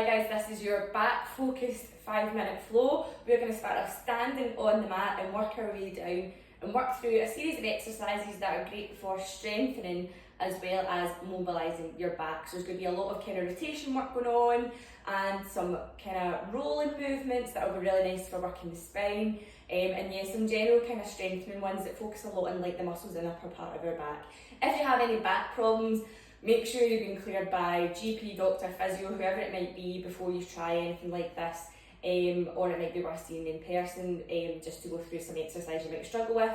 guys, this is your back focused 5-minute flow. We're going to start off standing on the mat and work our way down and work through a series of exercises that are great for strengthening as well as mobilising your back. So there's going to be a lot of kind of rotation work going on and some kind of rolling movements that will be really nice for working the spine. And yeah, some general kind of strengthening ones that focus a lot on like the muscles in the upper part of your back. If you have any back problems, make sure you've been cleared by GP, doctor, physio, whoever it might be before you try anything like this. Or it might be worth seeing in person just to go through some exercise you might struggle with.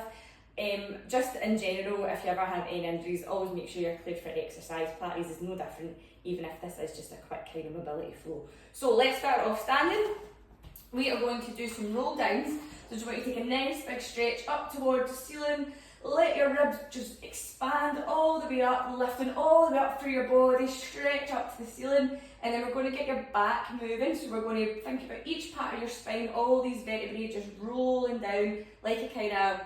Just in general, if you ever have any injuries, always make sure you're cleared for exercise. Pilates is no different, even if this is just a quick kind of mobility flow. So let's start off standing. We are going to do some roll downs. So just want you to take a nice big stretch up towards the ceiling. Let your ribs just expand all the way up, lifting all the way up through your body, stretch up to the ceiling, and then we're going to get your back moving. So we're going to think about each part of your spine, all these vertebrae just rolling down like a kind of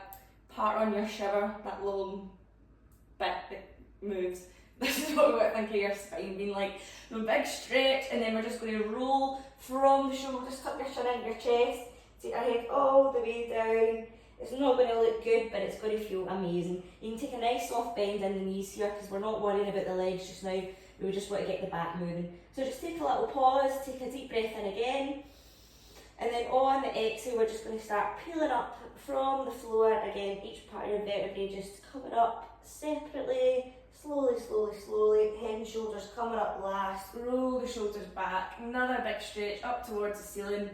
part on your shiver, that long bit that moves. This is what we want to think of your spine being like. A big stretch, and then we're just going to roll from the shoulders, tuck your chin into your chest, take your head all the way down. It's not going to look good, but it's going to feel amazing. You can take a nice soft bend in the knees here because we're not worrying about the legs just now. We just want to get the back moving. So just take a little pause, take a deep breath in again. And then on the exhale, we're just going to start peeling up from the floor. Again, each part of your vertebrae just coming up separately. Slowly, slowly, slowly. Head and shoulders coming up last. Roll the shoulders back. Another big stretch up towards the ceiling.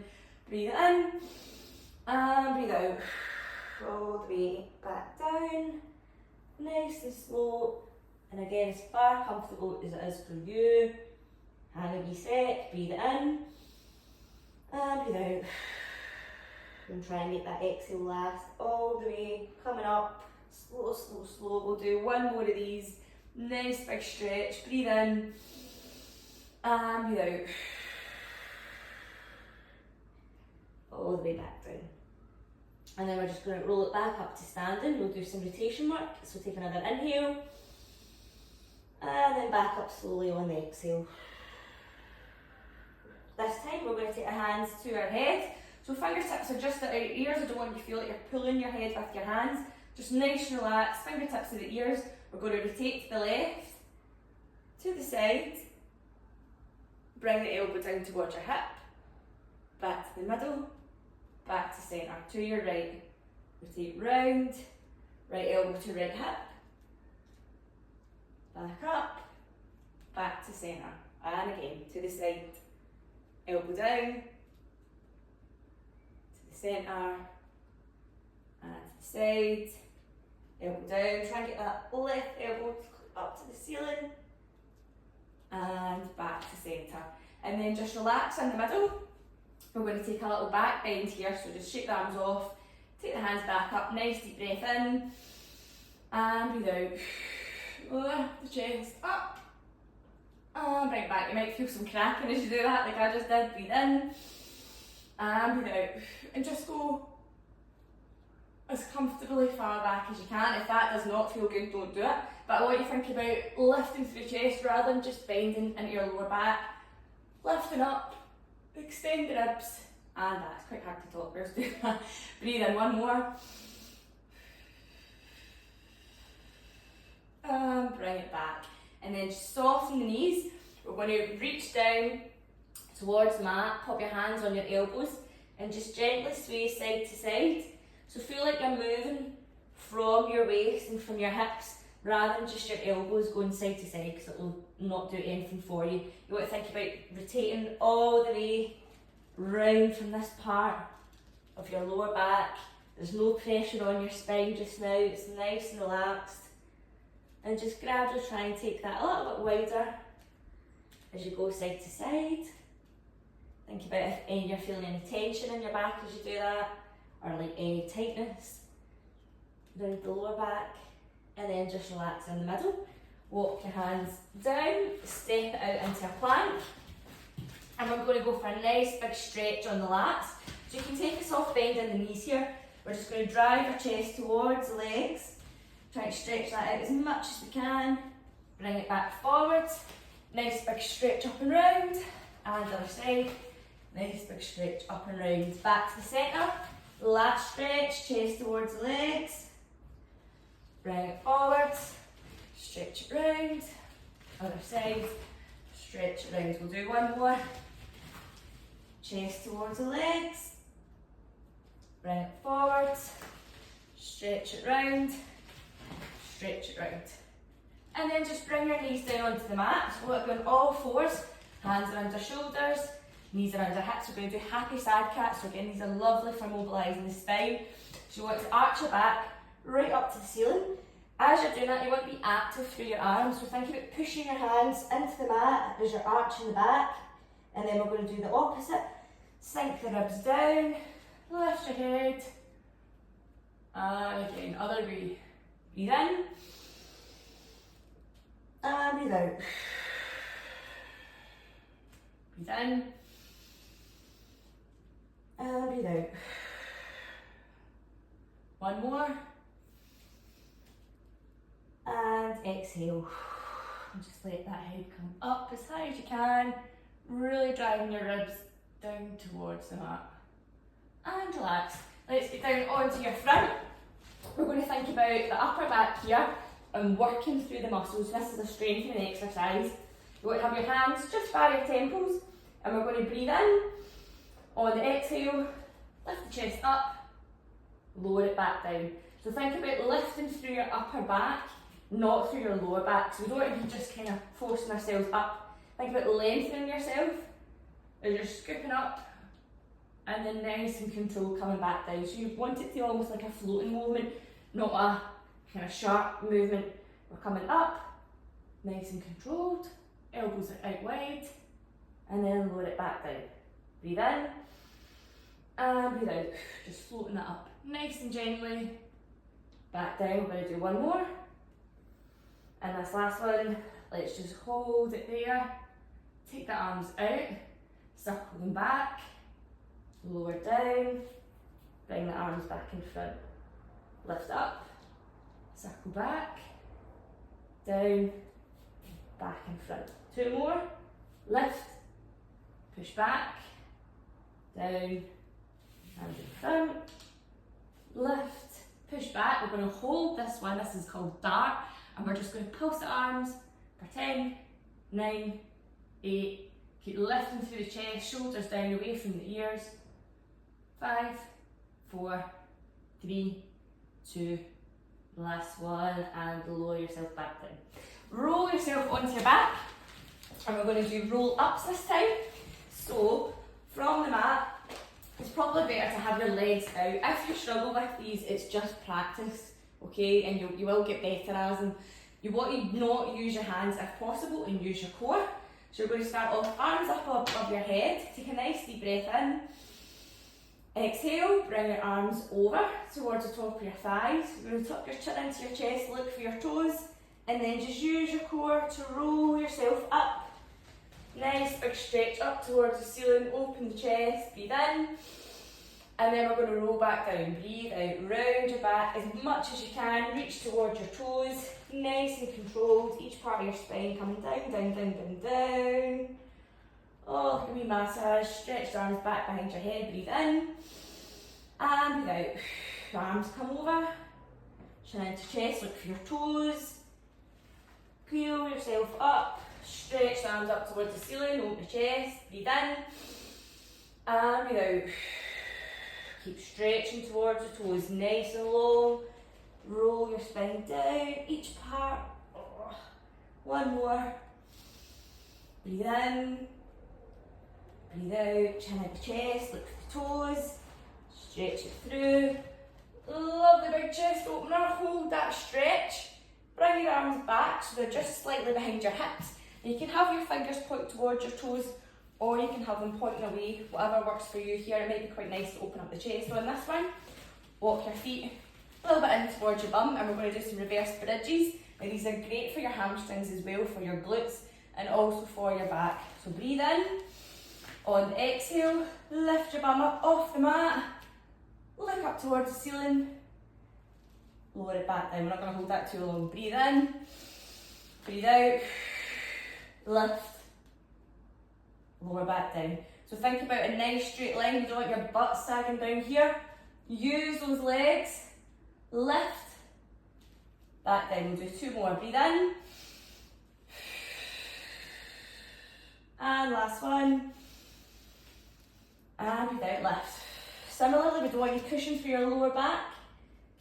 Breathe in and breathe out. All the way back down, nice and slow, and again as far comfortable as it is for you. Hang a wee sec, breathe in and breathe out, and try and make that exhale last all the way, coming up, slow, slow, slow. We'll do one more of these, nice big stretch, breathe in and breathe out, all the way back down. And then we're just going to roll it back up to standing. We'll do some rotation work. So take another inhale. And then back up slowly on the exhale. This time we're going to take our hands to our head. So fingertips are just at our ears. I don't want you to feel like you're pulling your head with your hands. Just nice and relaxed. Fingertips to the ears. We're going to rotate to the left, to the side. Bring the elbow down towards your hip. Back to the middle. Back to centre, to your right, rotate round, right elbow to right hip, back up, back to centre, and again, to the side, elbow down, to the centre, and to the side, elbow down, try and get that left elbow up to the ceiling, and back to centre, and then just relax in the middle. We're going to take a little back bend here, so just shake the arms off, take the hands back up, nice deep breath in, and breathe out. Lower the chest up, and bring it back. You might feel some cracking as you do that, like I just did. Breathe in, and breathe out. And just go as comfortably far back as you can. If that does not feel good, don't do it. But I want you to think about lifting through the chest rather than just bending into your lower back. Lifting up. Extend the ribs, and that's quite hard to talk. Let's do that. Breathe in one more, and bring it back, and then just soften the knees. We're going to reach down towards the mat, pop your hands on your elbows, and just gently sway side to side. So feel like you're moving from your waist and from your hips, rather than just your elbows going side to side, because it will not do anything for you. You want to think about rotating all the way round from this part of your lower back. There's no pressure on your spine just now, it's nice and relaxed. And just gradually try and take that a little bit wider as you go side to side. Think about if you're feeling any tension in your back as you do that, or like any tightness around the lower back. And then just relax in the middle. Walk your hands down, step it out into a plank. And we're going to go for a nice big stretch on the lats. So you can take a soft bend in the knees here. We're just going to drive our chest towards the legs. Try to stretch that out as much as we can. Bring it back forward. Nice big stretch up and round. and the other side. Nice big stretch up and round. Back to the centre. Last stretch, chest towards the legs. Bring it forwards. Stretch it round. Other side. Stretch it round. We'll do one more. Chest towards the legs. Bring it forwards. Stretch it round. Stretch it round. And then just bring your knees down onto the mat. So we're going all fours. Hands around our shoulders. Knees around our hips. We're going to do happy sad cat. So again, these are lovely for mobilising the spine. So you want to arch your back right up to the ceiling. As you're doing that, you want to be active through your arms. So think about pushing your hands into the mat as you're arching the back. And then we're going to do the opposite. Sink the ribs down. Lift your head. And again, other way. Breathe in. And breathe out. Breathe in. And breathe out. One more. And exhale. And just let that head come up as high as you can. Really driving your ribs down towards the mat. And relax. Let's get down onto your front. We're going to think about the upper back here and working through the muscles. This is a strengthening exercise. You want to have your hands just by your temples, and we're going to breathe in. On the exhale, lift the chest up, lower it back down. So think about lifting through your upper back, not through your lower back. So we don't want to be just kind of forcing ourselves up. Think about lengthening yourself as you're scooping up, and then nice and controlled coming back down. So you want it to be almost like a floating movement, not a kind of sharp movement. We're coming up, nice and controlled, elbows are out wide, and then lower it back down. Breathe in, and breathe out, just floating it up, nice and gently, back down. We're going to do one more, and this last one, let's just hold it there, take the arms out, circle them back, lower down, bring the arms back in front, lift up, circle back, down, back in front. Two more, lift, push back, down, and in front, lift, push back. We're going to hold this one, this is called dart, and we're just going to pulse the arms for 10, 9, 8, keep lifting through the chest, shoulders down away from the ears, 5, 4, 3, 2, last one, and lower yourself back down. Roll yourself onto your back, and we're going to do roll ups this time. So from the mat, it's probably better to have your legs out. If you struggle with these, it's just practice, okay? And you will get better as them. You want to not use your hands if possible and use your core. So you're going to start off arms up above your head. Take a nice deep breath in. Exhale, bring your arms over towards the top of your thighs. You're going to tuck your chin into your chest, look for your toes, and then just use your core to roll yourself up. Nice big stretch up towards the ceiling, open the chest, breathe in, and then we're going to roll back down. Breathe out, round your back as much as you can, reach towards your toes, nice and controlled, each part of your spine coming down, down, down, down, down. Oh, give me massage, stretch the arms back behind your head, breathe in, and breathe out. Arms come over, chin into chest, look for your toes, peel yourself up, stretch the arms up towards the ceiling, open the chest, breathe in, and breathe out. Keep stretching towards the toes, nice and long, roll your spine down, each part. Oh. One more, breathe in, breathe out, chin into chest, look for the toes, stretch it through. Lovely big chest opener, hold that stretch. Bring your arms back so they're just slightly behind your hips. You can have your fingers point towards your toes, or you can have them pointing away, whatever works for you here. It might be quite nice to open up the chest on this one. Walk your feet a little bit in towards your bum, and we're going to do some reverse bridges. Now these are great for your hamstrings as well, for your glutes, and also for your back. So breathe in. On the exhale, lift your bum up off the mat, look up towards the ceiling, lower it back down. We're not going to hold that too long. Breathe in, breathe out, lift, lower back down. So think about a nice straight line, you don't want your butt sagging down here. Use those legs, lift, back down. We'll do 2 more, breathe in. And last one. And breathe out, lift. Similarly, we don't want you cushion through your lower back.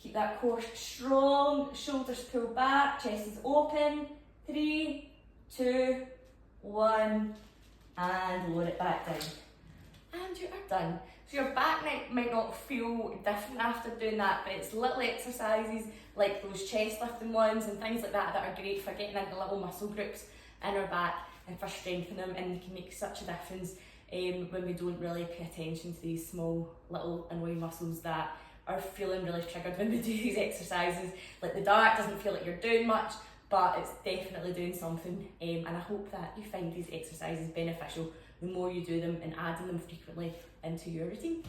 Keep that core strong, shoulders pulled back, chest is open. 3, 2, 1, and lower it back down. And you are done. So your back might not feel different after doing that, but it's little exercises like those chest lifting ones and things like that that are great for getting into little muscle groups in our back and for strengthening them, and can make such a difference when we don't really pay attention to these small little annoying muscles that are feeling really triggered when we do these exercises. Like the dart doesn't feel like you're doing much, but it's definitely doing something, and I hope that you find these exercises beneficial the more you do them and adding them frequently into your routine.